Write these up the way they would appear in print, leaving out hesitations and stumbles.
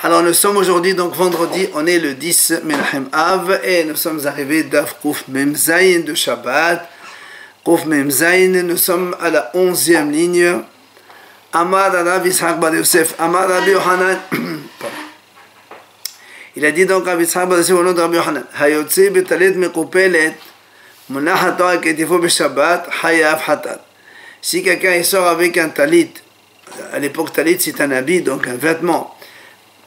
Alors nous sommes aujourd'hui, donc vendredi, on est le 10 Menachem Av et nous sommes arrivés d'Av Kouf Mem Zayin de Shabbat. Kouf Mem Zayin, nous sommes à la 11e ligne. Amar Rav Yitzhak bar Yosef, Amar Rabbi Yohanan. Il a dit donc Rabbi Yitzhak bar Yosef au nom de Rabbi Yohanan, Hayotzi betalit mekupelet, munachato ketifo b'Shabbat, hayav hatat. Si quelqu'un sort avec un talit, à l'époque talit c'est un habit, donc un vêtement,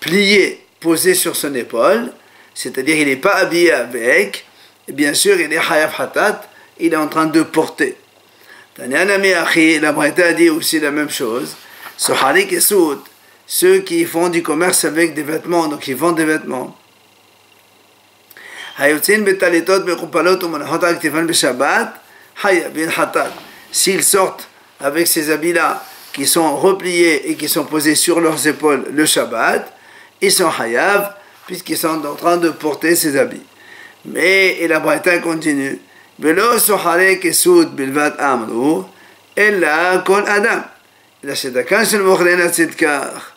plié, posé sur son épaule, c'est-à-dire il n'est pas habillé avec, et bien sûr il est hayav hatat, il est en train de porter. La Braïta a dit aussi la même chose. Soharik et Soud, ceux qui font du commerce avec des vêtements, donc ils vendent des vêtements. S'ils sortent avec ces habits-là, qui sont repliés et qui sont posés sur leurs épaules le Shabbat, ils sont hayav, puisqu'ils sont en train de porter ces habits. Mais, et la Braïta continue, ולא סוחרי כסות בלבד אמרו, אלא כל אדם. אלא שדרכן של מוכרי נצית כך.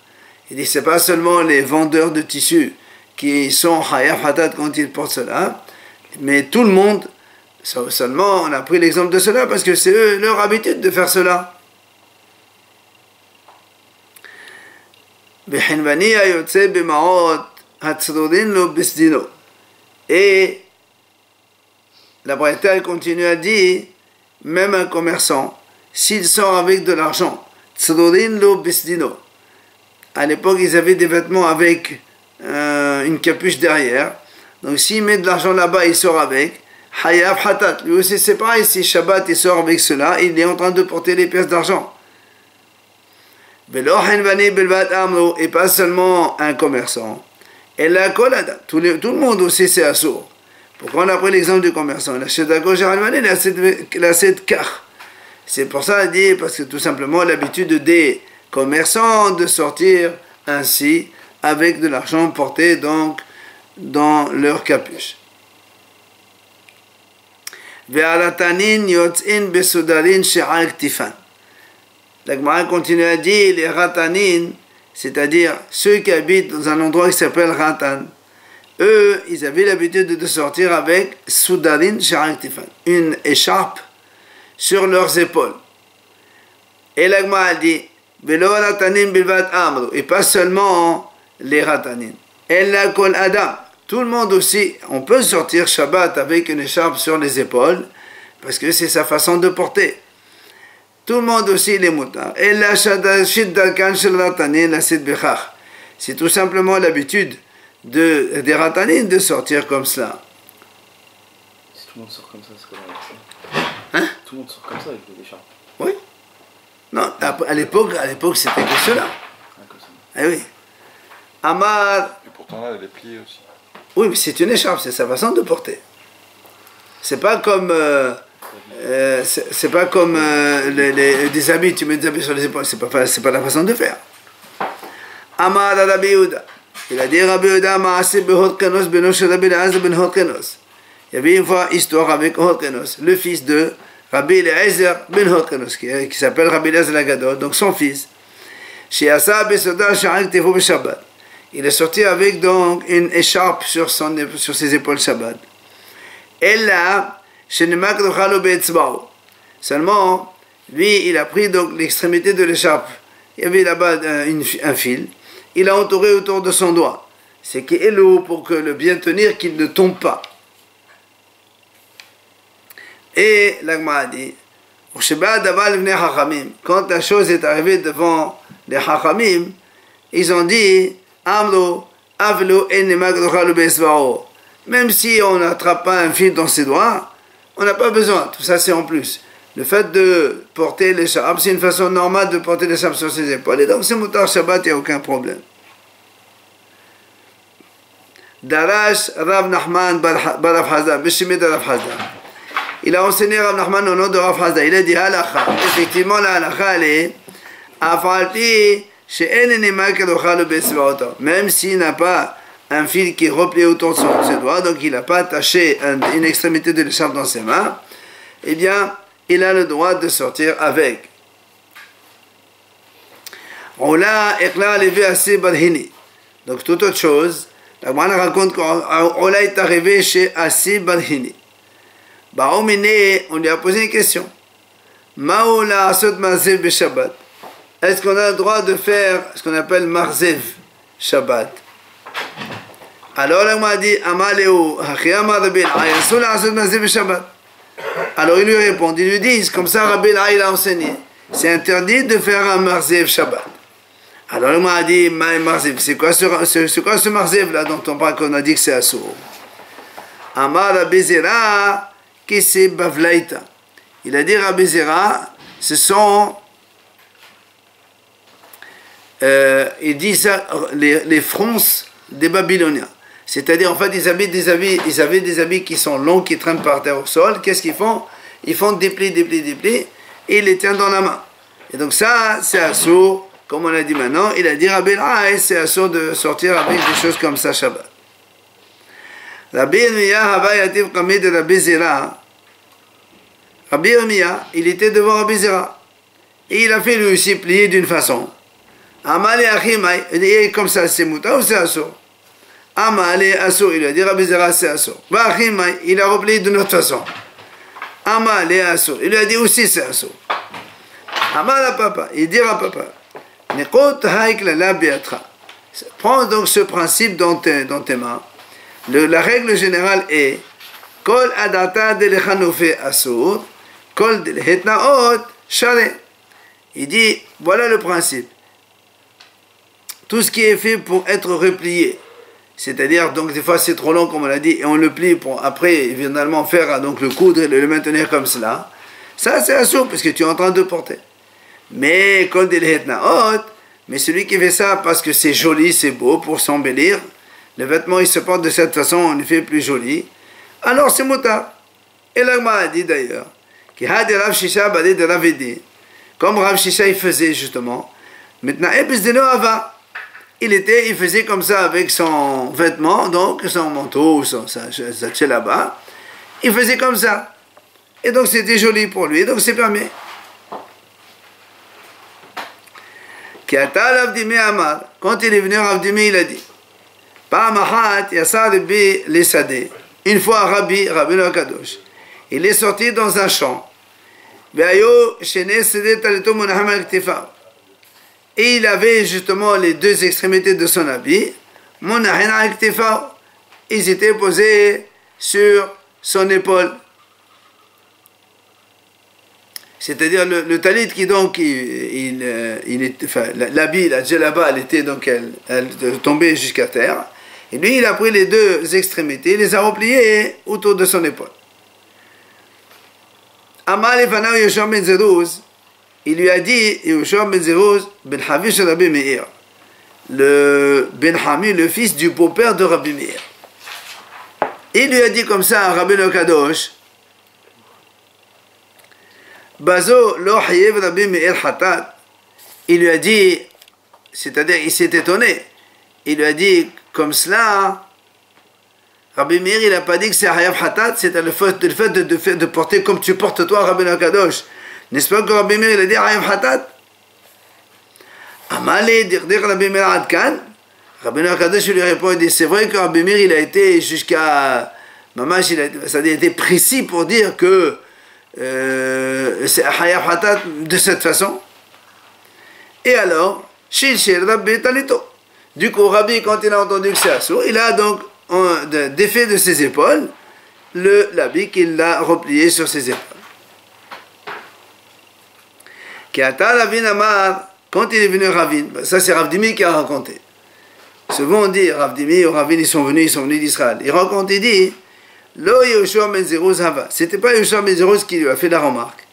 Il dit, c'est pas seulement les vendeurs de tissus qui sont hayaf hatat quand ils portent cela, mais tout le monde, seulement on a pris l'exemple de cela parce que c'est eux, leur habitude de faire cela. בחנווני היוצא במעות הצרורים לו בסדינו. Et la Braïta continue à dire, même un commerçant, s'il sort avec de l'argent, tsrurin lo bisdino. À l'époque, ils avaient des vêtements avec une capuche derrière. Donc, s'il met de l'argent là-bas, il sort avec. Hayav hatat. Lui aussi, c'est pareil. Si Shabbat, il sort avec cela, il est en train de porter les pièces d'argent. Et pas seulement un commerçant. Et la kolada. Tout le monde aussi, c'est assourd. Pourquoi on a pris l'exemple du commerçant? C'est pour ça, dit, parce que tout simplement l'habitude des commerçants de sortir ainsi avec de l'argent porté donc dans leur capuche. La Gemara continue à dire les ratanin, c'est-à-dire ceux qui habitent dans un endroit qui s'appelle ratan. Eux, ils avaient l'habitude de sortir avec Soudarin Sharaktifan, une écharpe sur leurs épaules. Et l'Agma a dit, Velo Ratanin Bilvat Amru, et pas seulement les Ratanin. Ella Kol Adam, tout le monde aussi, on peut sortir Shabbat avec une écharpe sur les épaules, parce que c'est sa façon de porter. Tout le monde aussi, les moutards. Ella Shadashid Dalkan Shel Ratanin, la Sid Bechach. C'est tout simplement l'habitude des ratanines de sortir comme cela. Si tout le monde sort comme ça, c'est quoi la Hein? Tout le monde sort comme ça avec des écharpes. Oui. Non, à l'époque, c'était que cela. Ah, comme ça. Eh oui. Amar. Et pourtant là, elle est pliée aussi. Oui, mais c'est une écharpe, c'est sa façon de porter. C'est pas comme. C'est pas comme des habits, tu mets des habits sur les épaules, c'est pas la façon de faire. Amar Rabbi Yehuda. Il a dit Rabbi Yehuda Maaseh Behorkenos beno shel Rabbi Eliezer ben Horkenos. Il y avait une fois histoire avec Horkenos, le fils de Rabbi Eliezer ben Horkenos, qui s'appelle Rabbi Eliezer l'Agadol, donc son fils. She'asa besoda sha'ak tefo b'Shabbat. Il est sorti avec donc une écharpe sur ses épaules Shabbat. Et là, shenemak rochalo be'etzbao. Seulement, lui, il a pris donc l'extrémité de l'écharpe. Il y avait là-bas un fil. Il a entouré autour de son doigt. C'est qu'Elo, pour que le bien tenir, qu'il ne tombe pas. Et l'Agma a dit, quand la chose est arrivée devant les Hachamim, ils ont dit, même si on n'attrape pas un fil dans ses doigts, on n'a pas besoin. Tout ça, c'est en plus. Le fait de porter l'écharpe, c'est une façon normale de porter l'écharpe sur ses épaules. Et donc, c'est Moutar Shabbat, il n'y a aucun problème. Darash Rav Nachman bar Rav Hazda, Bishimid Rav Hazda. Il a enseigné Rav Nachman au nom de Rav Hazda. Il a dit halakha. Effectivement, la halakha, elle est afalti she'en nimak rochalo besvaoto. Même s'il n'a pas un fil qui est replié autour de ses doigts, donc il n'a pas attaché une extrémité de l'écharpe dans ses mains, eh bien, il a le droit de sortir avec. On l'a éclairé assez badhini. Donc toute autre chose, la Gemara raconte qu'Ola est arrivé chez Asi Barhini. Baomine, on lui a posé une question. Maola asot marzev be Shabbat. Est-ce qu'on a le droit de faire ce qu'on appelle marzev Shabbat? Alors la Gemara dit Amaleu hachiyama Rabbi Ayasul asot marzev be Shabbat. Alors il lui répond, ils lui disent comme ça Rabbi il a enseigné. C'est interdit de faire un marzev Shabbat. Alors il m'a dit, marzev, c'est quoi ce marzev là dont on parle qu'on a dit que c'est assour? Amar Rabbi Zera, qui c'est bavlaïta. Il a dit Rabbi Zera, ce sont, il dit ça, les fronces des Babyloniens. C'est-à-dire, en fait, ils avaient des habits qui sont longs, qui traînent par terre au sol. Qu'est-ce qu'ils font? Ils font des plis, et ils les tiennent dans la main. Et donc ça, c'est assour. Comme on a dit maintenant, il a dit Rabbi Elai, c'est assour de sortir avec des choses comme ça Shabbat. Rabbi Yirmiyah Hava Yativ Kamid de Rabbi Zera. Rabbi Yirmiyah, il était devant Rabbi Zera. Et il a fait lui aussi plier d'une façon. Amale Achimai, il dit comme ça c'est mouta ou c'est assour? Amale assour, il a dit Rabbi Zera c'est assour. Va Achimai, il a replié d'une autre façon. Amale assour, il lui a dit aussi c'est assour. Amale papa, il dira papa. Prends donc ce principe dans tes mains. La règle générale est Kol adata de l'echanoufe assour, kol de l'hetnaot share. Il dit, voilà le principe. Tout ce qui est fait pour être replié, c'est-à-dire, donc des fois c'est trop long comme on l'a dit, et on le plie pour après évidemment faire donc le coudre et le maintenir comme cela, ça c'est assour parce que tu es en train de porter. Mais kol de l'hetnaot, mais celui qui fait ça parce que c'est joli, c'est beau, pour s'embellir, le vêtement il se porte de cette façon, on le fait plus joli, alors c'est moutar. Et l'Agma a dit d'ailleurs, comme Rav Shisha il faisait justement, maintenant il faisait comme ça avec son vêtement, donc son manteau, sa tchelaba, il faisait comme ça. Et donc c'était joli pour lui, donc c'est permis. Quand il est venu, Rav Dimi, il a dit une fois Rabbi Kadosh, il est sorti dans un champ. Et il avait justement les deux extrémités de son habit. Ils étaient posés sur son épaule. C'est-à-dire le talit qui donc, l'habit, la djellaba, elle était donc, elle tombait jusqu'à terre. Et lui, il a pris les deux extrémités, il les a repliées autour de son épaule. Amal Efanav Yoshua ben Zerouz, il lui a dit, Yoshua ben Zerouz, ben Havish Rabbi Meir, le Ben Hami, le fils du beau-père de Rabbi Meir. Il lui a dit comme ça à Rabbi Kadosh, Bazo lo hayev Rabbi Meir hatat. Il lui a dit, c'est-à-dire il s'est étonné, il lui a dit comme cela, Rabbi Meir il n'a pas dit que c'est hayev hatat, c'est le fait de porter comme tu portes toi Rabbi Kadosh. N'est-ce pas que Rabbi Meir il a dit hayev hatat? Amale dirdir Rabbi Meir adkan. Rabbi Kadosh lui répond, il dit c'est vrai que Rabbi Meir il a été jusqu'à Mamash, ça a été précis pour dire que c'est hayev hatat de cette façon. Et alors, shilshel Rabbi talito. Du coup, Rabbi, quand il a entendu que c'est assour, il a donc défait de ses épaules l'habit qu'il a replié sur ses épaules. Quand il est venu Ravin, ça c'est Rav Dimi qui a raconté. Souvent on dit Rav Dimi ou Ravin ils sont venus d'Israël. Il raconte, il dit Lo Yehoshua ben Zerouz Hava. C'était pas Yehoshua ben Zerouz qui lui a fait la remarque.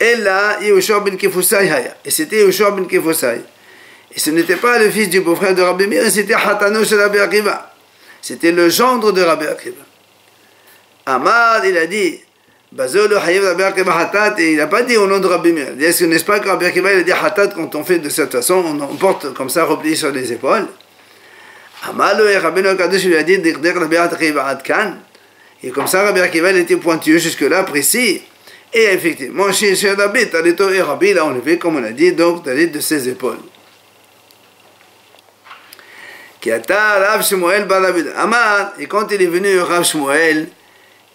Et là, Yehoshua ben Kefusai Haya. Et c'était Yehoshua ben Kefusai. Et ce n'était pas le fils du beau-frère de Rabbi Meir, c'était Hatano de Rabbi Akiva. C'était le gendre de Rabbi Akiva. Amar, il a dit, Bazolo Hayev Rabbi Akiva Hatat, et il n'a pas dit au nom de Rabbi Meir. Est-ce que n'est-ce pas que Rabbi Akiva il a dit Hatat quand on fait de cette façon, on porte comme ça, replié sur les épaules. Amar, le Rabbi Kadosh lui a dit, Dirder Rabbi Akiva Atkan. Et comme ça, Rabbi Akiva il était pointueux jusque-là, précis. Et effectivement, chez Rabbi, Talito et Rabbi, il a enlevé, comme on a dit, donc, Talit de ses épaules. Qui ata Rav Shmuel bar Rabbi Yehuda. Amar, et quand il est venu Rav Shmuel,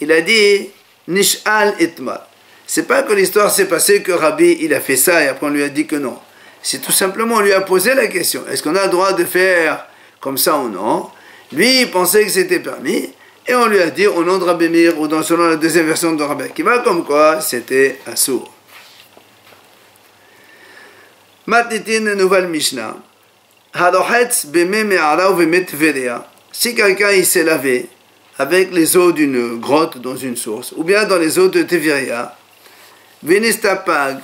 il a dit Nish'al itmar. C'est pas que l'histoire s'est passée que Rabbi il a fait ça et après on lui a dit que non. C'est tout simplement on lui a posé la question. Est-ce qu'on a le droit de faire comme ça ou non? Lui il pensait que c'était permis et on lui a dit au nom de Rabbi Meir ou selon la deuxième version de Rabbi Akiva comme quoi c'était assour. Matnitin nouvelle Mishnah. Hadochetz b'mei me'ara v'mei tveria. Si quelqu'un il s'est lavé avec les eaux d'une grotte dans une source, ou bien dans les eaux de Teveria, Venistapag,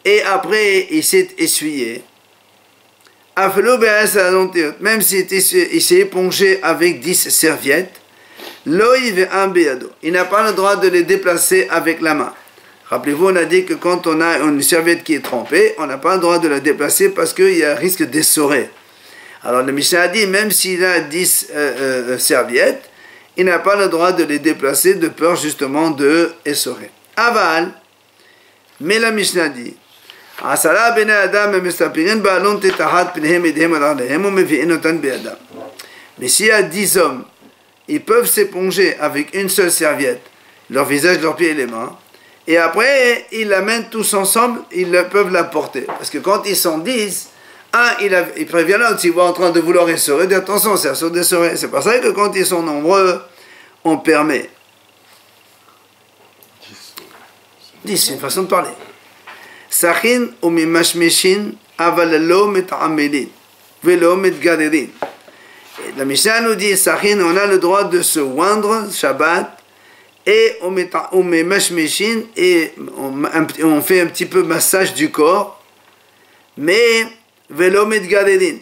et après il s'est essuyé, même s'il s'est épongé avec 10 serviettes, il n'a pas le droit de les déplacer avec la main. Rappelez-vous, on a dit que quand on a une serviette qui est trempée, on n'a pas le droit de la déplacer parce qu'il y a un risque d'essorer. Alors le Mishnah a dit, même s'il a 10 serviettes, il n'a pas le droit de les déplacer de peur justement de essorer. Aval, mais la Mishnah dit, mais s'il y a 10 hommes, ils peuvent s'éponger avec une seule serviette, leur visage, leurs pieds et les mains, et après ils l'amènent tous ensemble, ils peuvent la porter. Parce que quand ils sont 10, il prévient l'autre, s'il voit en train de vouloir essorer, attention, c'est assaut d'essorer. C'est pour ça que quand ils sont nombreux, on permet. 10, c'est une façon de parler. Sachin ou mimashmeshin avalalo met'amelin velo metgaderin. La Mishnah nous dit, Sachin, on a le droit de se oindre Shabbat et on met mashmeshin et on fait un petit peu massage du corps, mais velo metgaderin.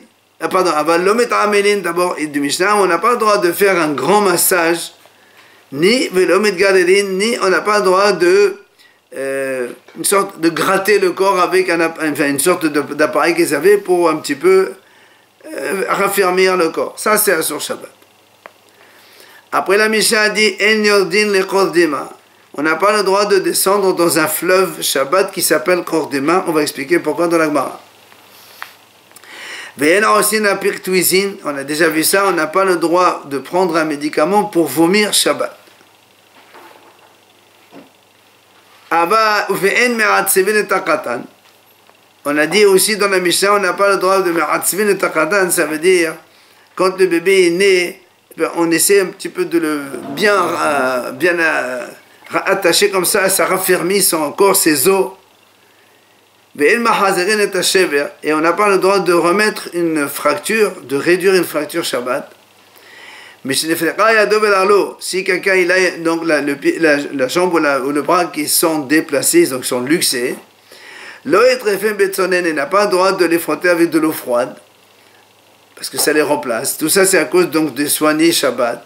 Pardon, avalalo met'amelin d'abord et du Mishnah, on n'a pas le droit de faire un grand massage, ni velo metgaderin, ni on n'a pas le droit de une sorte de gratter le corps avec une sorte d'appareil qu'ils avaient pour un petit peu raffermir le corps. Ça, c'est sur Shabbat. Après, la Mishnah dit En yordin le Kordima. On n'a pas le droit de descendre dans un fleuve Shabbat qui s'appelle Kordima. On va expliquer pourquoi dans la Gemara. On a déjà vu ça. On n'a pas le droit de prendre un médicament pour vomir Shabbat. On a dit aussi dans la Mishnah, on n'a pas le droit de me'atzvin et takatan, ça veut dire quand le bébé est né, on essaie un petit peu de le bien attacher comme ça raffermit son corps, ses os. Et on n'a pas le droit de remettre une fracture, de réduire une fracture Shabbat. Si quelqu'un il a donc la jambe ou le bras qui sont déplacés, donc sont luxés, il n'a pas le droit de les frotter avec de l'eau froide, parce que ça les remplace. Tout ça c'est à cause donc de soigner Shabbat.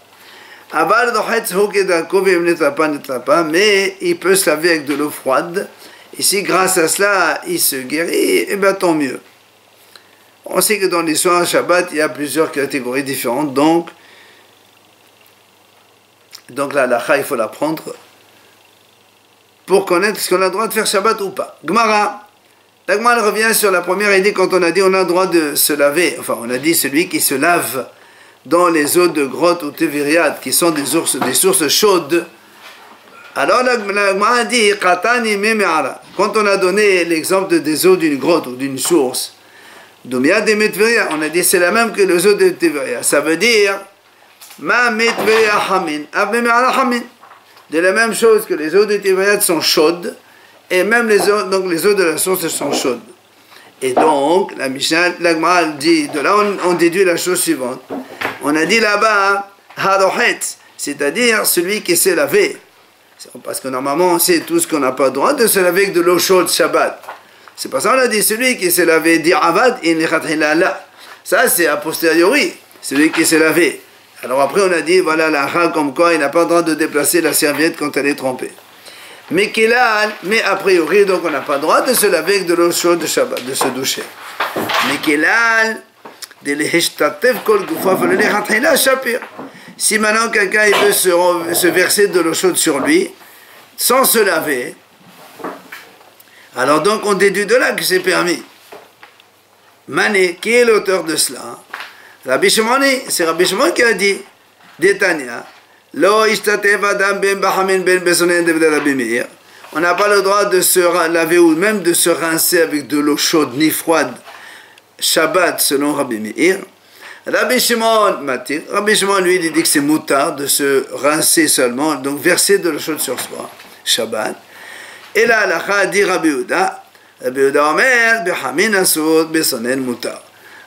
Mais il peut se laver avec de l'eau froide, et si grâce à cela il se guérit, et bien tant mieux. On sait que dans les soins Shabbat il y a plusieurs catégories différentes, donc la halakha, il faut l'apprendre pour connaître ce qu'on a le droit de faire Shabbat ou pas. Gemara. La Gemara revient sur la première idée quand on a dit on a le droit de se laver. Enfin, on a dit celui qui se lave dans les eaux de grotte ou teviriat, qui sont des sources chaudes. Alors la Gemara dit quand on a donné l'exemple des eaux d'une grotte ou d'une source, on a dit c'est la même que les eaux de teviriat. Ça veut dire de la même chose que les eaux de Tevriat sont chaudes, et même les eaux de la source sont chaudes. Et donc, la Mishnah, la Gemara dit, de là on déduit la chose suivante. On a dit là-bas, Hadochet, c'est-à-dire celui qui s'est lavé. Parce que normalement, on sait tous qu'on n'a pas le droit de se laver avec de l'eau chaude Shabbat. C'est pour ça qu'on a dit celui qui s'est lavé, dit Avad, ça c'est a posteriori, celui qui s'est lavé. Alors après on a dit, voilà la halakha comme quoi il n'a pas le droit de déplacer la serviette quand elle est trempée. Mais a priori, donc on n'a pas le droit de se laver avec de l'eau chaude de Shabbat, de se doucher. Mais si maintenant quelqu'un il veut se verser de l'eau chaude sur lui, sans se laver, alors donc on déduit de là que c'est permis. Mané, qui est l'auteur de cela? Rabbi Shimon, c'est Rabbi Shimon qui a dit, Détania, Lo ishtatev adam ben bahamin ben besonen de Rabbi Meir. On n'a pas le droit de se laver ou même de se rincer avec de l'eau chaude ni froide. Shabbat selon Rabbi Meir. Rabbi Shimon matir. Rabbi Shimon lui il dit que c'est moutard de se rincer seulement, donc verser de l'eau chaude sur soi. Shabbat. Et là, la dit Rabbi Yehuda. Rabbi Yehuda Omer behamin asur besonen mutar.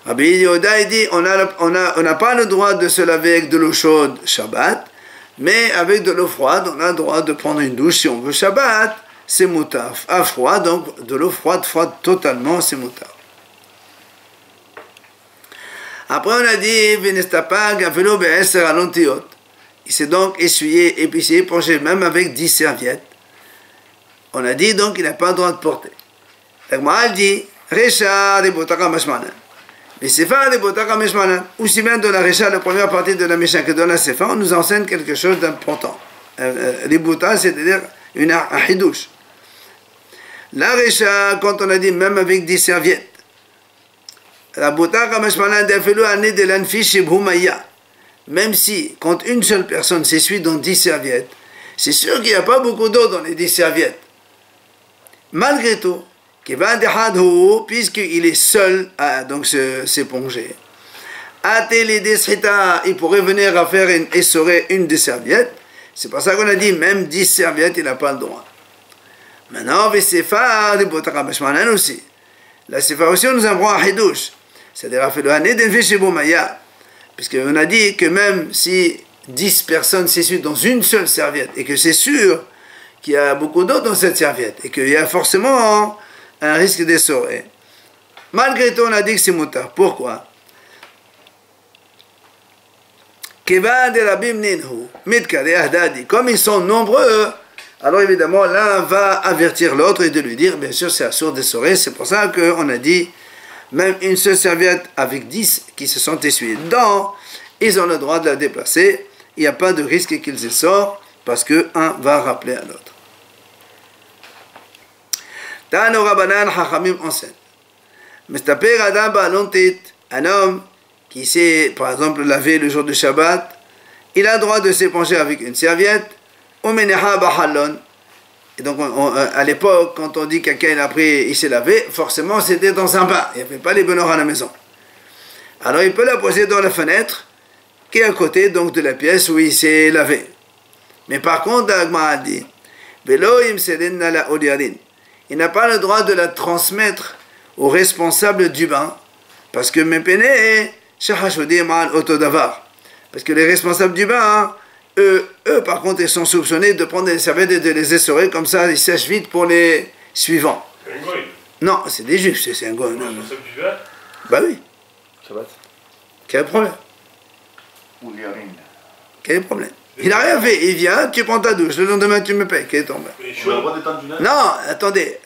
Rabbi Yehuda il dit on n'a pas le droit de se laver avec de l'eau chaude Shabbat. Mais avec de l'eau froide, on a le droit de prendre une douche si on veut Shabbat, c'est moutar. À froid, donc de l'eau froide totalement, c'est moutar. Après on a dit, il s'est donc essuyé, épicé, éponché, même avec 10 serviettes. On a dit donc il n'a pas le droit de porter. L'Agmara dit, Recha de Botaka Mashmanan. Les Sefa de Botaka Meshmanan, aussi bien dans la Recha, la première partie de la Mishnah, que dans la Sefa, on nous enseigne quelque chose d'important. Les Botaka, c'est-à-dire un hidouche. La Recha, quand on a dit même avec 10 serviettes, la Botaka Meshmanan d'Afelu année de l'Anfi Shibhumaya. Même si, quand une seule personne s'essuie dans 10 serviettes, c'est sûr qu'il n'y a pas beaucoup d'eau dans les 10 serviettes. Malgré tout, puisqu'il est seul à donc s'éponger. Il pourrait venir à faire essorer une des serviettes. C'est pour ça qu'on a dit même 10 serviettes, il n'a pas le droit. Maintenant, aussi. La Sefa aussi, on nous apprend à Hidouche. C'est-à-dire, puisqu'on a dit que même si 10 personnes s'essuient dans une seule serviette, et que c'est sûr qu'il y a beaucoup d'eau dans cette serviette, et qu'il y a forcément un risque d'essorer. Malgré tout, on a dit que c'est moutar. Pourquoi? Comme ils sont nombreux, alors évidemment, l'un va avertir l'autre et de lui dire, bien sûr, c'est assourd d'essorer. C'est pour ça qu'on a dit, même une seule serviette avec 10 qui se sont essuyés dedans, ils ont le droit de la déplacer. Il n'y a pas de risque qu'ils essorent, parce qu'un va rappeler à l'autre. Tano Rabbanan Chachamim enseigne. Mestaper Adam Ba'alontit, un homme qui s'est, par exemple, lavé le jour de Shabbat, il a le droit de s'éponger avec une serviette, Umeneha Ba'halon. Et donc, à l'époque, quand on dit quelqu'un a pris, il s'est lavé, forcément, c'était dans un bain. Il n'y avait pas les bonheurs à la maison. Alors, il peut la poser dans la fenêtre, qui est à côté, donc, de la pièce où il s'est lavé. Mais par contre, Agma dit, Veloim Sedenna la Odiarin. Il n'a pas le droit de la transmettre au responsable du bain, parce que parce que les responsables du bain, eux par contre, ils sont soupçonnés de prendre des serviettes et de les essorer, comme ça ils sèchent vite pour les suivants. C'est un goy. Non, c'est des juifs, c'est un goy. Responsable du bain. Bah oui. Shabbat. Quel problème? Quel problème? Il n'a rien fait, il vient, tu prends ta douche, le lendemain tu me payes, quel est ton bain? On a le droit d'étendre du linge? Non, attendez,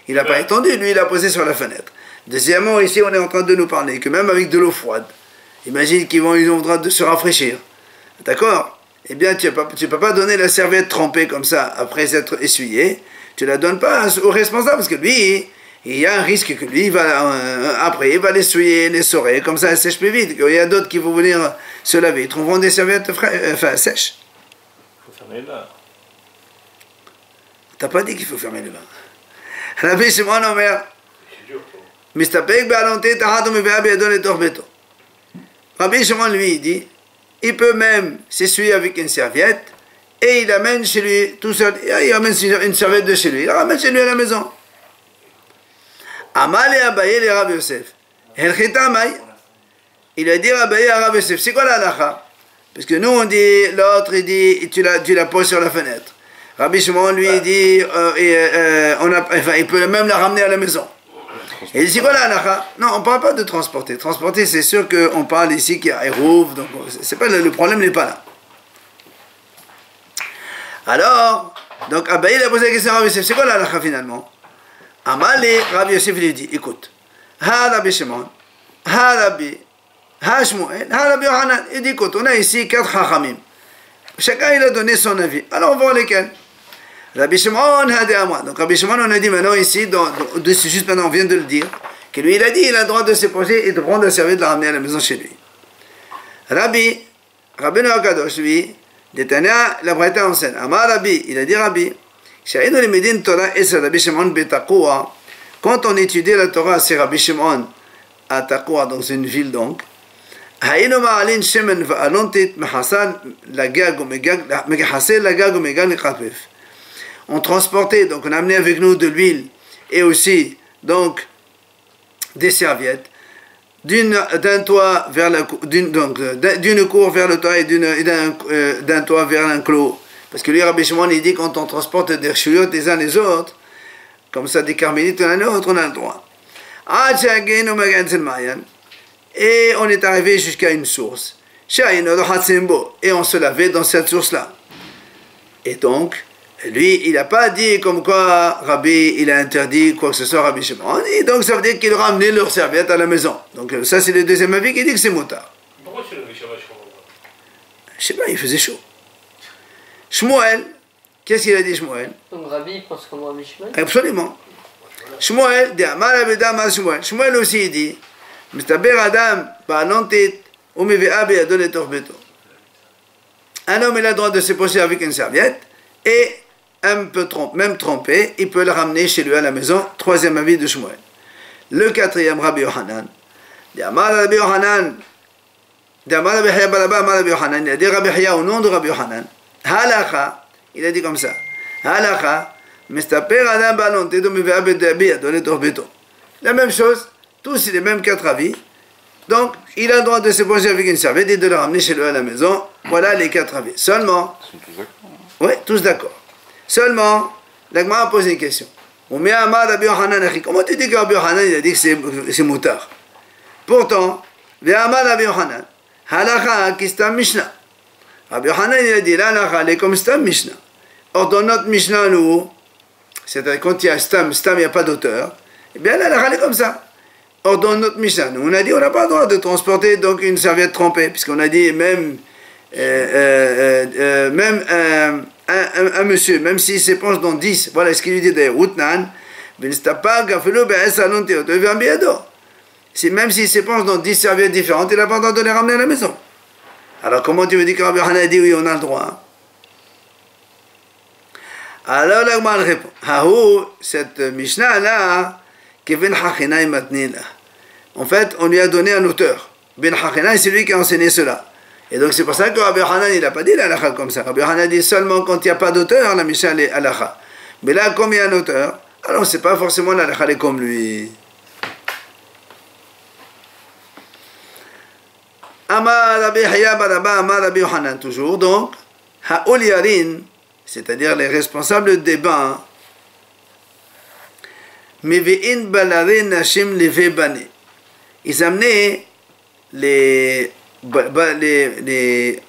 il n'a pas étendu, lui il a posé sur la fenêtre. Deuxièmement, ici on est en train de nous parler que même avec de l'eau froide, imagine qu'ils ont le droit de se rafraîchir. D'accord? Eh bien, tu ne peux pas donner la serviette trempée comme ça, après être essuyée, tu ne la donnes pas au responsable, parce que lui, il y a un risque que lui, après, il va l'essuyer, l'essorer, comme ça elle sèche plus vite. Il y a d'autres qui vont venir se laver, ils trouveront des serviettes sèches. Il faut fermer les bains. T'as pas dit qu'il faut fermer les bains. Rabbi Shimon Omer, C'est dur, quoi. Mistapek Ba'alontit Tahadu Mevea Be'adon et Torbeto. Rabbi Shimon lui, il dit, il peut même s'essuyer avec une serviette, et il amène chez lui, tout seul, il amène une serviette de chez lui, il la ramène chez lui à la maison. Amal et Abaye les Rav Yosef. Il a dit à Abaye à Rav Yosef, c'est quoi la halakha? Parce que nous on dit, l'autre il dit, tu la poses sur la fenêtre. Rabbi Shimon lui il dit, il peut même la ramener à la maison. Et il dit, c'est quoi la halakha? Non, on ne parle pas de transporter. Transporter, c'est sûr qu'on parle ici qu'il y a Hérouv, donc c'est pas, le problème n'est pas là. Alors, donc Abaye il a posé la question à Rav Yosef, c'est quoi la halakha finalement? Amale, Rabbi Yosef lui dit, écoute, Ha Rabbi Shimon, Ha Rabbi, Ha Shmuel, Ha Rabbi Yohanan. Il dit, écoute, on a ici 4 Chachamim. Chacun il a donné son avis. Alors on voit lesquels. Rabbi Shimon, Ha de Amra. Donc Rabbi Shimon, on a dit maintenant ici, juste maintenant, on vient de le dire, que lui il a dit, il a le droit de se poser et de prendre la serviette, de la ramener à la maison chez lui. Rabbi Akadosh, lui, Détania, la Braïta enseigne. Amar Rabbi, il a dit Rabbi, Sha'inu le Medin Torah es Rabbi Shimon Betakoua, quand on étudiait la Torah, c'est Rabbi Shimon à Takoua, dans une ville donc, Haïnu ma'alin shemen va'alontit mehassan lagag ou megahassel lagag ou megal nekapef. On transportait, donc on amenait avec nous de l'huile et aussi donc des serviettes d'un toit vers d'une cour vers le toit et d'un toit vers un clos. Parce que lui, Rabbi Shimon, il dit quand on transporte des chouillottes les uns les autres, comme ça des carmélites l'un l'autre, on a le droit. Et on est arrivé jusqu'à une source. Et on se lavait dans cette source-là. Et donc, lui, il n'a pas dit comme quoi Rabbi, il a interdit quoi que ce soit Rabbi Shimon. Et donc, ça veut dire qu'il leur a amené leur serviette à la maison. Donc, ça, c'est le deuxième avis qui dit que c'est moutard. Pourquoi tu l'avais Shabbat? Je sais pas, il faisait chaud. Shmuel, qu'est-ce qu'il a dit Shmuel? Donc Rabbi, il pense comme Rabbi Shmuel? Absolument. Shmuel, Shmuel aussi, il dit un homme, il a le droit de se poser avec une serviette et même tromper, il peut le ramener chez lui à la maison. Troisième avis de Shmuel. Le quatrième, Rabbi Yohanan. Il a dit Rabbi Haya au nom de Rabbi Yohanan. Halakha, il a dit comme ça. Halakha, la même chose, tous les mêmes quatre avis. Donc, il a le droit de se poser avec une serviette et de le ramener chez lui à la maison. Voilà les quatre avis. Seulement, Ils sont tous d'accord. oui, tous d'accord. Seulement, l'Agma a posé une question. Comment tu dis que Rabbi Yohanan, il a dit que c'est moutard? Pourtant, Rabbi Yohanan, halakha kistam Mishnah. Rabbi Yohanan, il a dit, la halakha, elle est comme stam Mishnah. Or, dans notre Mishnah, nous, c'est-à-dire quand il y a stam, il n'y a pas d'auteur, eh bien, la halakha, elle est comme ça. Or, dans notre Mishnah, nous, on a dit, on n'a pas le droit de transporter donc une serviette trempée, puisqu'on a dit, même un monsieur, même s'il s'épanche dans 10, voilà ce qu'il lui dit d'ailleurs, même s'il s'épanche dans 10 serviettes différentes, il n'a pas le droit de les ramener à la maison. Alors comment tu me dis que Rabbi Yohanan a dit oui, on a le droit? Alors l'Agma répond, cette Mishnah là, en fait, on lui a donné un auteur. Ben Hachinai, c'est lui qui a enseigné cela. Et donc c'est pour ça que Rabbi Yohanan, il n'a pas dit la halakha comme ça. Rabbi Yohanan dit seulement quand il n'y a pas d'auteur, la Mishnah est halakha. Mais là, comme il y a un auteur, alors c'est pas forcément la halakha est comme lui. Amar Rabbi Haya Baraba, Amar Rabbi Yohanan, toujours. Donc, Ha'ol Yarin, c'est-à-dire les responsables des bains, Meve'in balare nashim leve bane. Ils amenaient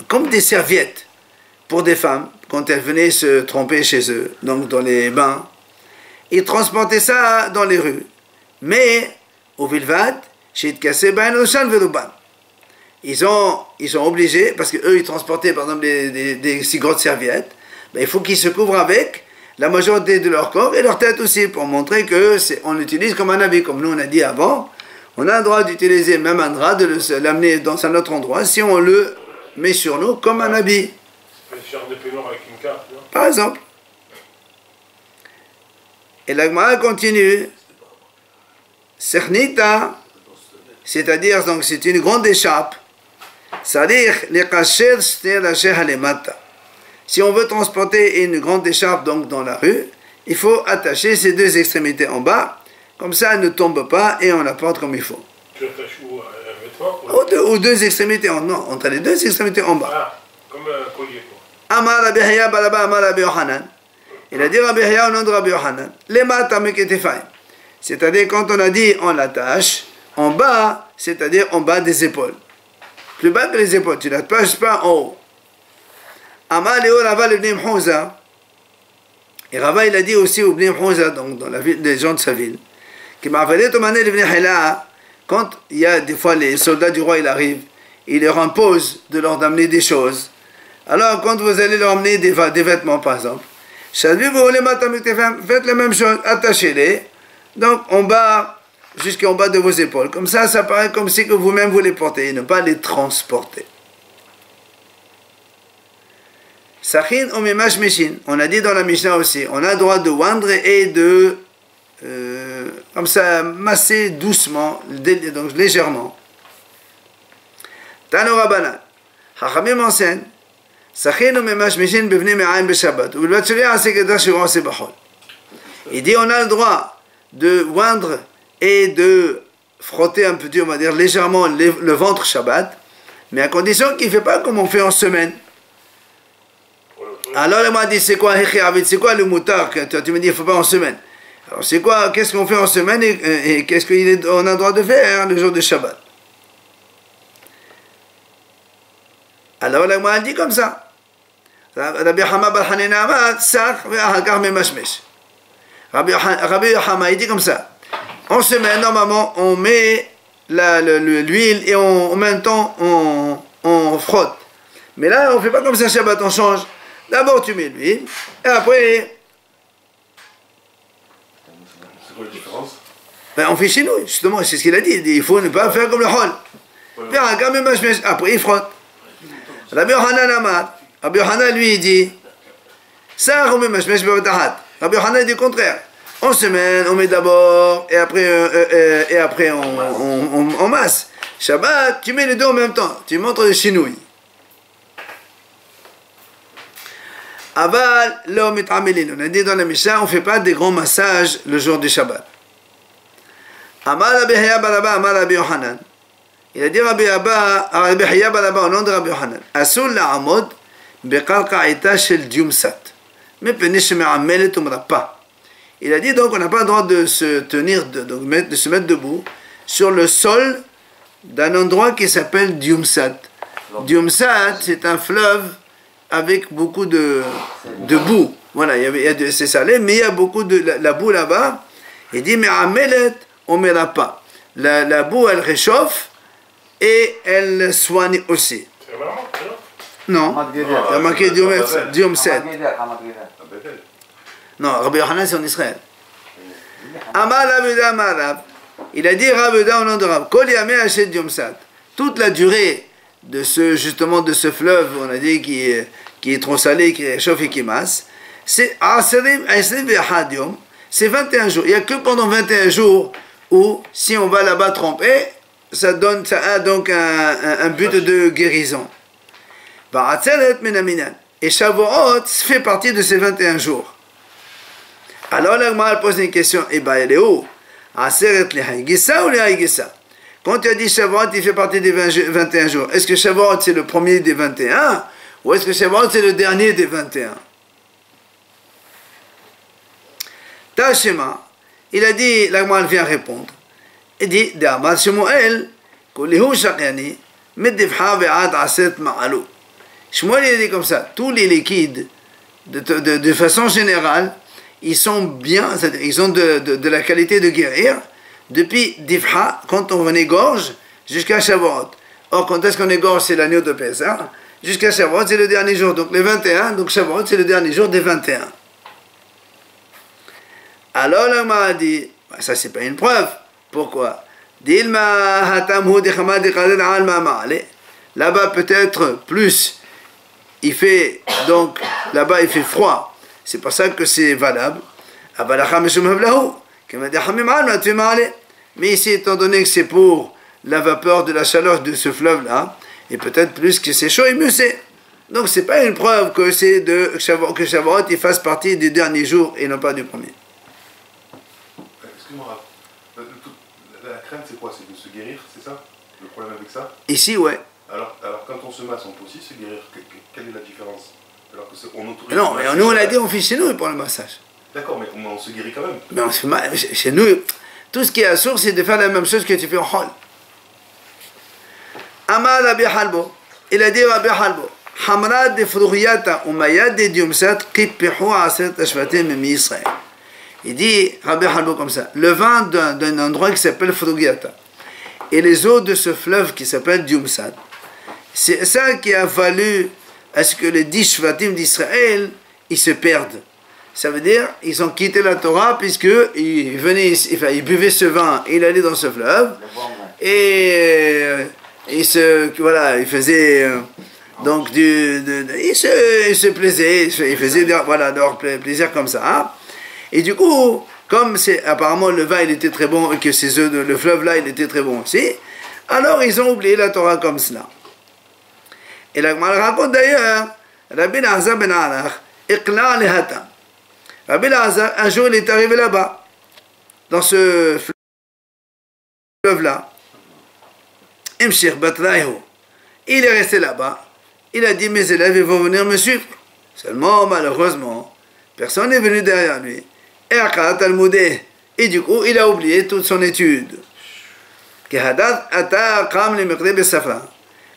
comme des serviettes pour des femmes quand elles venaient se tromper chez eux, donc dans les bains. Ils transportaient ça dans les rues. Mais au Vilvad, chez ils sont obligés, parce qu'eux ils transportaient par exemple des si grosses serviettes, ben, il faut qu'ils se couvrent avec la majorité de leur corps et leur tête aussi, pour montrer que on l'utilise comme un habit, comme nous on a dit avant. On a le droit d'utiliser même un drap, de l'amener dans un autre endroit, si on le met sur nous comme un habit. Un t-shirt de peignoir avec une carte, non? Par exemple. Et la Gemara continue. Sernita, c'est-à-dire, donc c'est une grande écharpe. C'est-à-dire, les kacher halemata. Si on veut transporter une grande écharpe donc dans la rue, il faut attacher ses deux extrémités en bas. Comme ça, elle ne tombe pas et on la porte comme il faut. Tu attaches où? Un vêtement? Aux deux extrémités, non, entre les deux extrémités en bas. Ah, comme un collier, quoi. Amar Rabbi Haya Baraba Amar Rabbi Yohanan. Il a dit Rabbi Haya au nom de Rabbi Yohanan. Lema tamek etefai. C'est-à-dire, quand on a dit on l'attache, en bas, c'est-à-dire en bas des épaules. Plus bas que les épaules, tu ne l'attaches pas en haut. Amar Léo Rava le Bnei Mchouza. Et Rava, il a dit aussi au Bnei Mchouza, donc dans la ville, les gens de sa ville, quand il y a des fois les soldats du roi, ils arrivent, il leur impose de leur amener des choses. Alors quand vous allez leur amener des vêtements par exemple, faites la même chose, attachez-les, donc en bas jusqu'en bas de vos épaules. Comme ça paraît comme si que vous-même vous les portez et ne pas les transporter. Sachin ou memash mishin. On a dit dans la Mishnah aussi, on a le droit de oindre et de comme ça masser doucement, donc légèrement. Tano Rabbanan. Chachamim enseigne. Sachin ou memash mishin bevni me'aim b'Shabbat. Ou l'batsuri aseh kedar shiron aseh b'chol. Il dit on a le droit de oindre et de frotter un petit, on va dire légèrement le ventre Shabbat, mais à condition qu'il ne fait pas comme on fait en semaine. Alors il m'a dit c'est quoi le moutard que tu me dis il ne faut pas en semaine. Alors c'est quoi, qu'est-ce qu'on fait en semaine et qu'est-ce qu'on a le droit de faire le jour de Shabbat. Alors il m'a dit comme ça. Rabbi Hama bar Hanina amar sach ve'ahakar memashmesh. Rabbi Hama il dit comme ça. En semaine, normalement, on met l'huile et en même temps, on frotte. Mais là, on ne fait pas comme ça Shabbat, on change. D'abord, tu mets l'huile, et après... C'est quoi la différence? Ben, on fait chez nous, justement, c'est ce qu'il a dit. Il faut ne pas faire comme le hol. Après, il frotte. Rabbi Yohanan Amar, Rabbi Yohanan, lui, il dit, ça, Rabbi Yohanan dit le contraire. En semaine, on met d'abord, et après on masse. Shabbat, tu mets les deux en même temps. Tu montres le chinouille. Aval, l'homme est améline. On a dit dans la Mishnah, on ne fait pas des grands massages le jour du Shabbat. Amar Rabbi Hiya Baraba, Amar Rabbi Yohanan. Il a dit Rabbi Hiya Baraba au nom de Rabbi Yohanan. Asul la'amod beqalqa'ita shel diumsat. Mais peni sheme'amelet umrapa. Il a dit donc on n'a pas le droit de se tenir, de se mettre debout sur le sol d'un endroit qui s'appelle Diumsat. Diumsat, c'est un fleuve avec beaucoup de boue. Voilà, c'est salé, mais il y a beaucoup de la boue là-bas. Il dit mais à Melet, on ne mettra pas. La boue, elle réchauffe et elle soigne aussi. C'est vraiment, non, il y a marqué Diumsat. Non, Rabbi Yohanan c'est en Israël. Amar Rabuda Amarav. Il a dit Rabuda au nom de Rab. Kol Yameh Hachet Diumsat. Toute la durée de ce fleuve, on a dit qui est trop salé, qui réchauffe et qui masse, c'est 21 jours. Il n'y a que pendant 21 jours où, si on va là-bas tremper, ça a donc un but de guérison. Et Shavuot fait partie de ces 21 jours. Alors l'Agma pose une question, et bien elle est où? Aseret le Haïgissa ou le Haïgissa? Quand tu as dit Shavuot, il fait partie des 21 jours. Est-ce que Shavuot c'est le premier des 21 ou est-ce que Shavuot c'est le dernier des 21? Tashema, il a dit, l'Agma vient répondre. Il dit, D'Amar Shemuel, Kulihu Shakyani, Meddifha ve'ad aset ma'alu. Shmuel il a dit comme ça, tous les liquides, de façon générale, ils sont bien, c'est-à-dire ils ont de la qualité de guérir, depuis Difha, quand on égorge, jusqu'à Shavuot. Or, quand est-ce qu'on égorge, c'est l'agneau de Pessah, jusqu'à Shavuot, c'est le dernier jour, donc les 21, donc Shavuot, c'est le dernier jour des 21. Alors, l'Agma a dit, ça c'est pas une preuve. Pourquoi? Là-bas, peut-être plus, il fait, donc, là-bas, il fait froid. C'est pour ça que c'est valable. Mais ici, étant donné que c'est pour la vapeur de la chaleur de ce fleuve-là, et peut-être plus que c'est chaud et mieux c'est. Donc c'est pas une preuve que c'est que Shavuot il fasse partie du dernier jour et non pas du premier. Excuse-moi, la crainte c'est quoi? C'est de se guérir, c'est ça? Le problème avec ça? Ici, ouais. Alors quand on se masse, on peut aussi se guérir. Quelle est la différence? Alors que on autorise. Non, mais nous on a dit on fait chez nous pour le massage. D'accord, mais on se guérit quand même. Mais on se chez nous, tout ce qui est à source, c'est de faire la même chose que tu fais en hall. Amar Rabbi Halbo, il a dit Rabbi Halbo, Hamra de Fruhiyata Umayad de Diumsat Kipihu Aset Ashvatim Mi Israël. Il dit Rabbi Halbo comme ça, le vin d'un endroit qui s'appelle Fruhiyata et les eaux de ce fleuve qui s'appelle Diumsat, c'est ça qui a valu à ce que les 10 Shvatim d'Israël ils se perdent. Ça veut dire ils ont quitté la Torah puisqu'ils venaient, enfin, ils buvaient ce vin, il allait dans ce fleuve et ils faisaient donc ils se plaisaient, ils faisaient voilà, leur plaisir comme ça. Et du coup, comme apparemment le vin il était très bon et que le fleuve là il était très bon aussi, alors ils ont oublié la Torah comme cela. Et la Gemara raconte d'ailleurs, Rabbi Elazar ben Arach, Iqla lehatam. Rabbi Elazar, un jour il est arrivé là-bas, dans ce fleuve-là. Imshir batraihu. Il est resté là-bas. Il a dit, mes élèves, ils vont venir me suivre. Seulement, malheureusement, personne n'est venu derrière lui. Et du coup, il a oublié toute son étude.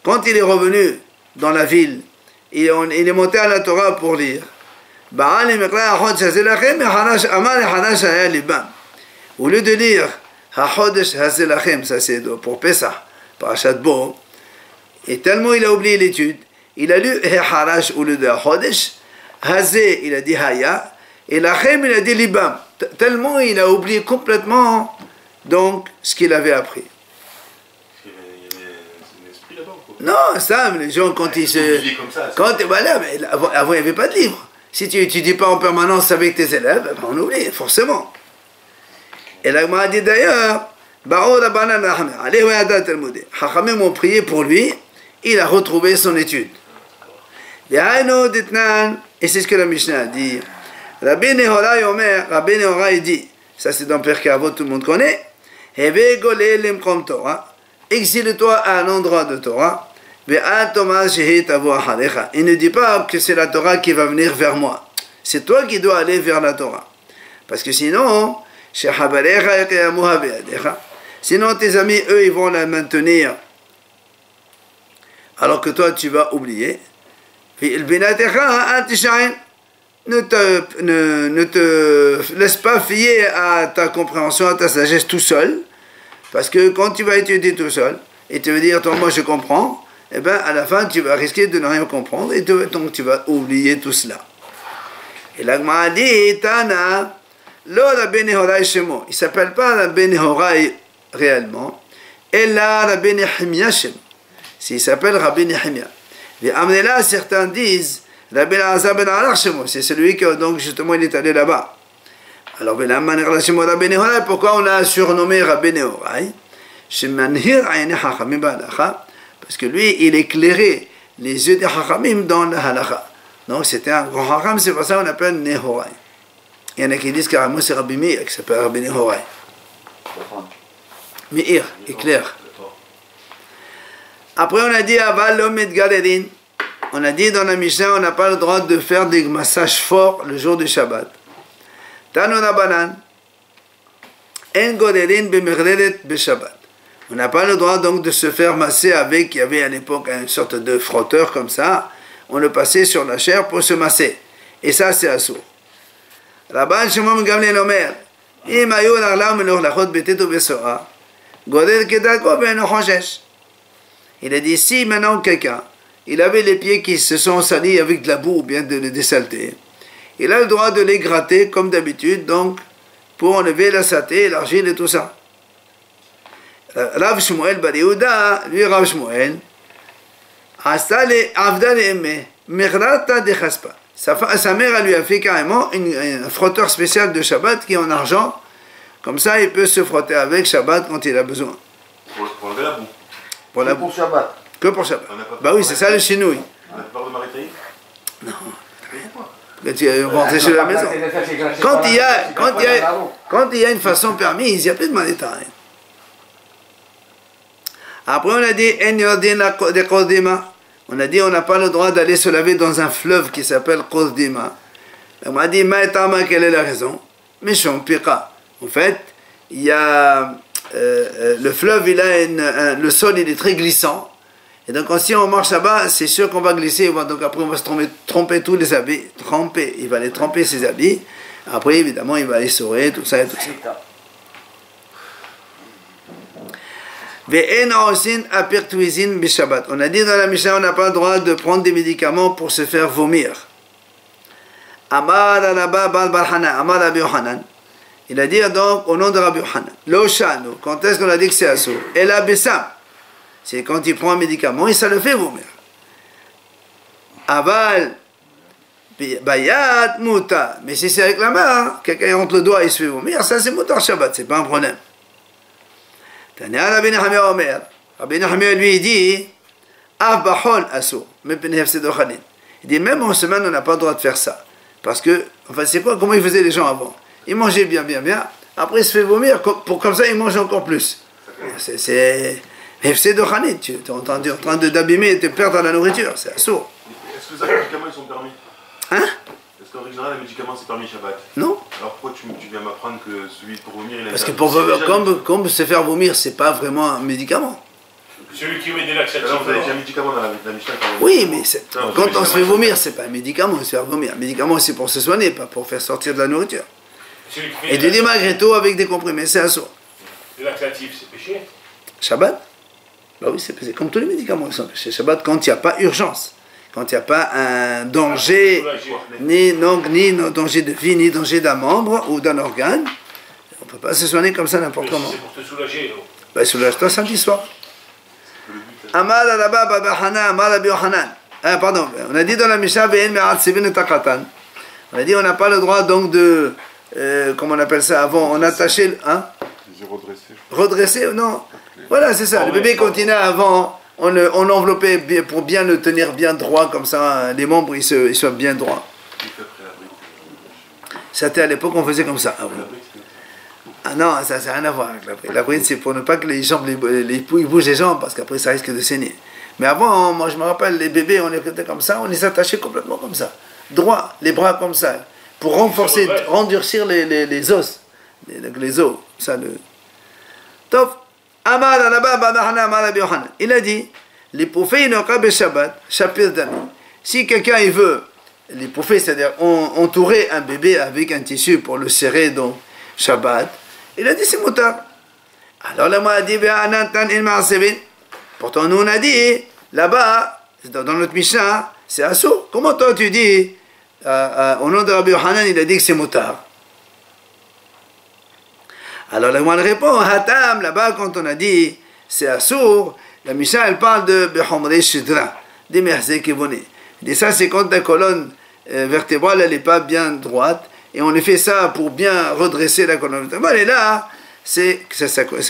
Quand il est revenu dans la ville, il est monté à la Torah pour lire. Au lieu de lire ça c'est pour Pesach, Parashat Bo, et tellement il a oublié l'étude, il a lu Harash au lieu de Chodesh, Hazé il a dit Haya, et Lachem il a dit Libam. Tellement il a oublié complètement donc ce qu'il avait appris. Il y avait un esprit là-bas, quoi. Non, ça, les gens quand ils se... Comme ça, voilà, mais avant il n'y avait pas de livre. Si tu n'étudies pas en permanence avec tes élèves, ben on oublie, forcément. Et là, il m'a dit d'ailleurs, Chachamim ont prié pour lui, il a retrouvé son étude. Et c'est ce que la Mishnah a dit. Rabbi Nehorai Omer, Rabbi Nehorai dit, ça c'est dans Pirkei Avot, tout le monde connaît, exile-toi à un endroit de Torah, et ne dis pas que c'est la Torah qui va venir vers moi. C'est toi qui dois aller vers la Torah. Parce que sinon, sinon tes amis, eux, ils vont la maintenir, alors que toi, tu vas oublier. Ne te laisse pas fier à ta compréhension, à ta sagesse tout seul, parce que quand tu vas étudier tout seul, et tu vas dire, toi, moi je comprends, et bien à la fin, tu vas risquer de ne rien comprendre, et donc tu vas oublier tout cela. Et l'Agma dit, Tana, Lo Rabbi Nehorai Shemo. Il ne s'appelle pas Rabbi Nehorai réellement, et là Rabbi Nehemia Shemo. Il s'appelle Rabbi Nehemia. Et là, certains disent, Rabbi Elazar ben Arach Shemo. C'est celui que, donc, justement, il est allé là-bas. Alors, pourquoi on l'a surnommé Rabbi Nehorai? Parce que lui, il éclairait les yeux des Chachamim dans la halakha. Donc, c'était un grand Chacham, c'est pour ça qu'on l'appelle Nehorai. Il y en a qui disent carrément c'est Rabbi Meir qui s'appelle Rabbi Nehorai. Meir, éclair. Après, on a dit Aval Lomed Galerin. On a dit dans la Mishnah, on n'a pas le droit de faire des massages forts le jour du Shabbat. Tanona Banan. En Galerin Bemereret Beshabbat. On n'a pas le droit donc de se faire masser avec, il y avait à l'époque une sorte de frotteur comme ça. On le passait sur la chair pour se masser. Et ça, c'est assourd. Rabban Shimon Gamliel Omer, Im ayu l'arlam l'ochlachot betetu besora, godel kedako ben ochoshesh. Il a dit, si maintenant quelqu'un, il avait les pieds qui se sont salis avec de la boue ou bien des saletés, il a le droit de les gratter comme d'habitude, donc pour enlever la saleté, l'argile et tout ça. Rav Shmuel Bar Yehuda, lui Rav Shmuel, Astale avdal emme, merata de chaspa. Sa mère elle lui a fait carrément un frotteur spécial de Shabbat qui est en argent. Comme ça, il peut se frotter avec Shabbat quand il a besoin. Pour enlever la boue. Pour la Pour Shabbat. Que pour Shabbat. Bah oui, c'est ça le chinouille. On a peur de Marie-Taïf? Non. Quand tu es rentré chez la maison. Quand il y a une façon permise, il n'y a plus de malétaï. Après, on a dit En yordin de Kodima. On a dit on n'a pas le droit d'aller se laver dans un fleuve qui s'appelle Kodima. On m'a dit Maïtama, quelle est la raison? Meshon Pika. En fait, il y a le fleuve, il a le sol, il est très glissant. Et donc, si on marche là-bas, c'est sûr qu'on va glisser. Donc, après, on va se tromper tous les habits. Il va les tremper ses habits. Après, évidemment, il va les saurer, tout ça et tout ça. On a dit dans la Mishnah, on n'a pas le droit de prendre des médicaments pour se faire vomir. Amar Rabba Bal Barhana, Amar Rabbi Yohanan. Il a dit donc au nom de Rabbi Yohanan. Lo Shanu, quand est-ce qu'on a dit que c'est assourd? Et la Bessam, c'est quand il prend un médicament et ça le fait vomir. Aval Bayat Mouta. Mais si c'est avec la main, quelqu'un rentre le doigt et il se fait vomir, ça c'est Moutar Shabbat, c'est pas un problème. Tania Rabbi Nehemiah Omer. Rabbi Nehemiah lui dit Av Bahol Assour, il dit même en semaine on n'a pas le droit de faire ça. Parce que, enfin c'est quoi, comment ils faisaient les gens avant? Ils mangeaient bien, après ils se fait vomir, comme ça ils mangent encore plus. C'est FC de Khanid, tu es en train d'abîmer et de perdre la nourriture, c'est assourd. Est-ce que les médicaments ils sont permis? Hein? Est-ce qu'en général les médicaments c'est permis Shabbat? Non. Alors pourquoi tu viens m'apprendre que celui pour vomir il est Parce que comme se faire vomir, c'est pas vraiment un médicament. Celui qui met des laxatifs. Alors vous avez dit un médicament dans la Mishnah. Oui, mais quand on se fait vomir, c'est pas un médicament, se faire vomir. Un médicament c'est pour se soigner, pas pour faire sortir de la nourriture. Et tu dis malgré tout avec des comprimés, c'est assourd. Les laxatifs, c'est péché? Shabbat? Bah oui, c'est comme tous les médicaments qui sont péchés. Shabbat, quand il n'y a pas urgence, quand il n'y a pas un danger, ni danger de vie, ni danger d'un membre ou d'un organe, on ne peut pas se soigner comme ça n'importe comment. C'est pour te soulager. Bah, soulage-toi samedi soir. Amar Rabba Babahana, Amar Rabbi Yohanan. Pardon, on a dit dans la Mishnah, on a dit on n'a pas le droit donc de, comment on appelle ça avant, on attachait, hein? Redresser, non. Voilà, c'est ça. Le bébé continue avant, on l'enveloppait pour bien le tenir bien droit, comme ça, les membres ils soient bien droits. C'était à l'époque on faisait comme ça. Ah non, ça n'a rien à voir avec la bride. La bride c'est pour ne pas que les jambes, ils bougent les jambes, parce qu'après ça risque de saigner. Mais avant, moi je me rappelle, les bébés, on les était comme ça, on les attachait complètement comme ça. Droit, les bras comme ça, pour renforcer, endurcir les os. Les os, ça le... Top. Il a dit, si quelqu'un il veut, les poufés, c'est-à-dire entourer un bébé avec un tissu pour le serrer donc Shabbat, il a dit c'est moutar. Alors là, moi, a dit, pourtant nous on a dit, là-bas, dans notre Mishnah, c'est assourd. Comment toi tu dis, au nom de Rabbi Yohanan, il a dit que c'est moutar? Alors la moine répond, Hatam, là-bas, quand on a dit c'est assourd, la Mishnah, elle parle de Behomre Shidra, des merzé qui venaient. Et ça, c'est quand ta colonne vertébrale, elle n'est pas bien droite, et on fait ça pour bien redresser la colonne vertébrale. Et là, c'est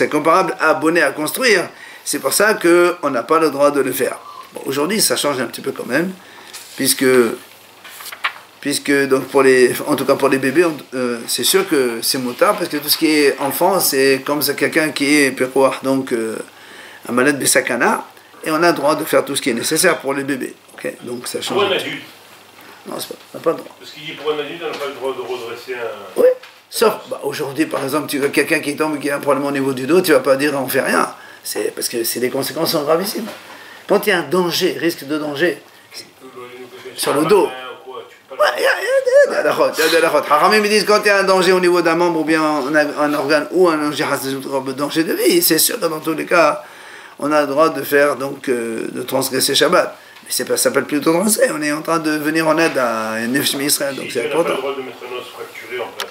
comparable à abonner à construire. C'est pour ça qu'on n'a pas le droit de le faire. Bon, aujourd'hui, ça change un petit peu quand même, puisque donc en tout cas pour les bébés, c'est sûr que c'est motard, parce que tout ce qui est enfant, c'est comme quelqu'un qui est pérouach, donc un malade besakana, et on a le droit de faire tout ce qui est nécessaire pour les bébés. Okay, donc ça change. Pour un adulte? Non, on n'a pas le droit. Parce qu'il dit pour un adulte, on n'a pas le droit de redresser un... Oui, sauf aujourd'hui, par exemple, tu as quelqu'un qui tombe, qui a un problème au niveau du dos, tu ne vas pas dire on fait rien. C'est parce que les conséquences sont gravissimes. Quand il y a un danger, risque de danger, sur le dos. Il y a des halachot. Haramim me disent quand il y a un danger au niveau d'un membre ou bien un organe ou un danger de vie, c'est sûr que dans tous les cas, on a le droit de faire donc de transgresser Shabbat. Mais ça s'appelle plutôt transgresser. On est en train de venir en aide à Nefesh Israël, donc c'est important. On n'a pas le droit de mettre un os fracturé en place.